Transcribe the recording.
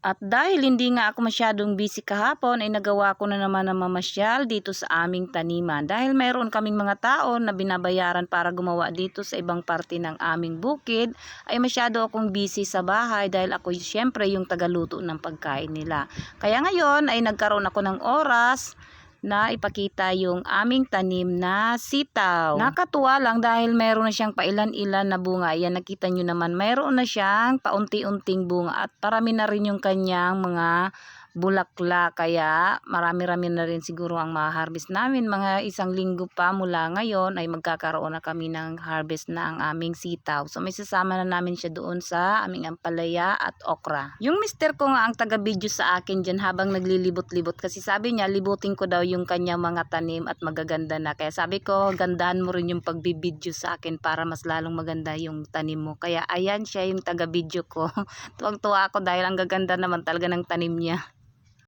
At dahil hindi nga ako masyadong busy kahapon ay nagawa ko na naman na mamasyal dito sa aming taniman. Dahil mayroon kaming mga tao na binabayaran para gumawa dito sa ibang parte ng aming bukid, ay masyado akong busy sa bahay dahil ako syempre yung tagaluto ng pagkain nila. Kaya ngayon ay nagkaroon ako ng oras na ipakita yung aming tanim na sitaw. Nakatuwa lang dahil meron na siyang pailan-ilan na bunga. Ayan, nakita nyo naman, meron na siyang paunti-unting bunga at parami na rin yung kanyang mga bulaklak. Kaya marami-rami na rin siguro ang ma-harvest namin. Mga 1 linggo pa mula ngayon ay magkakaroon na kami ng harvest na ang aming sitaw. So may sasama na namin siya doon sa aming ampalaya at okra. Yung mister ko nga ang taga-video sa akin dyan habang naglilibot-libot kasi sabi niya libutin ko daw yung kanyang mga tanim at magaganda na. Kaya sabi ko gandahan mo rin yung pagbibideo sa akin para mas lalong maganda yung tanim mo. Kaya ayan siya yung taga-video ko. Tuwang-tuwa ako dahil ang gaganda naman talaga ng tanim niya.